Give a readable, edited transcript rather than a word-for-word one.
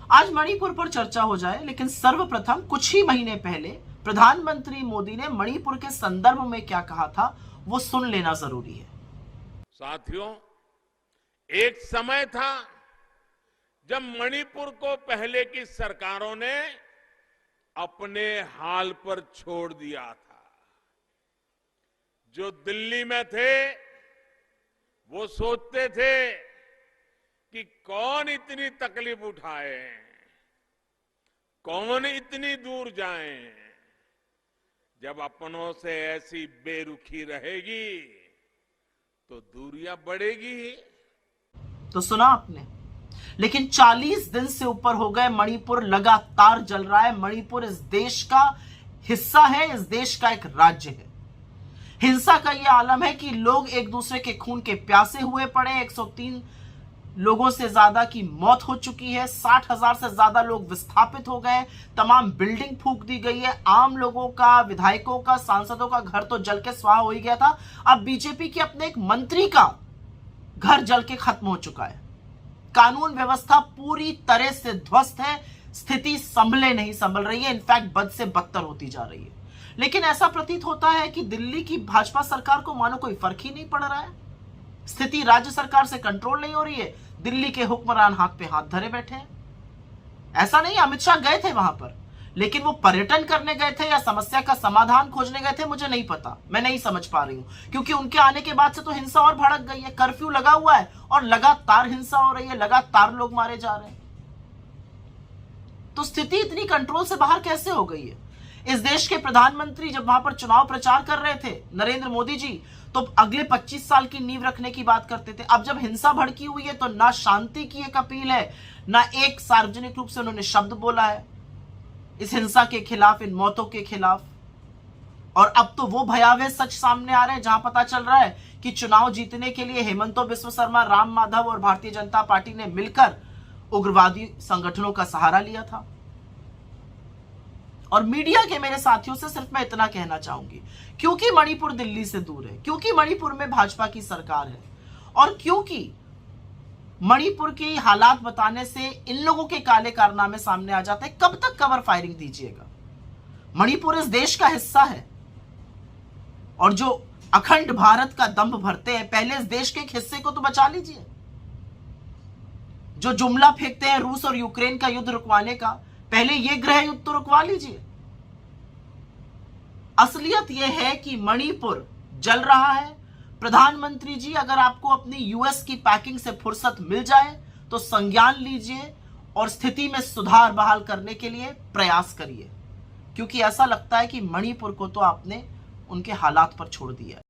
आज मणिपुर पर चर्चा हो जाए, लेकिन सर्वप्रथम कुछ ही महीने पहले प्रधानमंत्री मोदी ने मणिपुर के संदर्भ में क्या कहा था वो सुन लेना जरूरी है। साथियों, एक समय था जब मणिपुर को पहले की सरकारों ने अपने हाल पर छोड़ दिया था। जो दिल्ली में थे वो सोचते थे कि कौन इतनी तकलीफ उठाए, कौन इतनी दूर जाए। जब अपनों से ऐसी बेरुखी रहेगी तो दूरियां बढ़ेगी ही। तो सुना आपने, लेकिन 40 दिन से ऊपर हो गए, मणिपुर लगातार जल रहा है। मणिपुर इस देश का हिस्सा है, इस देश का एक राज्य है। हिंसा का यह आलम है कि लोग एक दूसरे के खून के प्यासे हुए पड़े। 103 लोगों से ज्यादा की मौत हो चुकी है। 60,000 से ज्यादा लोग विस्थापित हो गए। तमाम बिल्डिंग फूंक दी गई है। आम लोगों का, विधायकों का, सांसदों का घर तो जल के स्वाहा हो ही गया था। अब बीजेपी के अपने एक मंत्री का घर जल के खत्म हो चुका है। कानून व्यवस्था पूरी तरह से ध्वस्त है। स्थिति संभल रही है, इनफैक्ट बद से बदतर होती जा रही है। लेकिन ऐसा प्रतीत होता है कि दिल्ली की भाजपा सरकार को मानो कोई फर्क ही नहीं पड़ रहा है। स्थिति राज्य सरकार से कंट्रोल नहीं हो रही है। दिल्ली के हुक्मरान हाथ पे हाथ धरे बैठे हैं। ऐसा नहीं, अमित शाह गए थे वहां पर, लेकिन वो पर्यटन करने गए थे या समस्या का समाधान खोजने गए थे, मुझे नहीं पता। मैं नहीं समझ पा रही हूं, क्योंकि उनके आने के बाद से तो हिंसा और भड़क गई है। कर्फ्यू लगा हुआ है और लगातार हिंसा हो रही है, लगातार लोग मारे जा रहे हैं। तो स्थिति इतनी कंट्रोल से बाहर कैसे हो गई है? इस देश के प्रधानमंत्री जब वहां पर चुनाव प्रचार कर रहे थे, नरेंद्र मोदी जी, तो अगले 25 साल की नींव रखने की बात करते थे। अब जब हिंसा भड़की हुई है तो ना शांति की एक अपील है, ना एक सार्वजनिक रूप से उन्होंने शब्द बोला है इस हिंसा के खिलाफ, इन मौतों के खिलाफ। और अब तो वो भयावह सच सामने आ रहे हैं जहां पता चल रहा है कि चुनाव जीतने के लिए हेमंतो बिस्व शर्मा, राम माधव और भारतीय जनता पार्टी ने मिलकर उग्रवादी संगठनों का सहारा लिया था। और मीडिया के मेरे साथियों से सिर्फ मैं इतना कहना चाहूंगी, क्योंकि मणिपुर दिल्ली से दूर है, क्योंकि मणिपुर में भाजपा की सरकार है, और क्योंकि मणिपुर के हालात बताने से इन लोगों के काले कारनामे सामने आ जाते हैं, कब तक कवर फायरिंग दीजिएगा? मणिपुर इस देश का हिस्सा है, और जो अखंड भारत का दंभ भरते हैं, पहले इस देश के एक हिस्से को तो बचा लीजिए। जो जुमला फेंकते हैं रूस और यूक्रेन का युद्ध रुकवाने का, पहले यह गृह युद्ध तो रुकवा लीजिए। असलियत यह है कि मणिपुर जल रहा है। प्रधानमंत्री जी, अगर आपको अपनी यूएस की पैकिंग से फुर्सत मिल जाए तो संज्ञान लीजिए और स्थिति में सुधार बहाल करने के लिए प्रयास करिए, क्योंकि ऐसा लगता है कि मणिपुर को तो आपने उनके हालात पर छोड़ दिया है।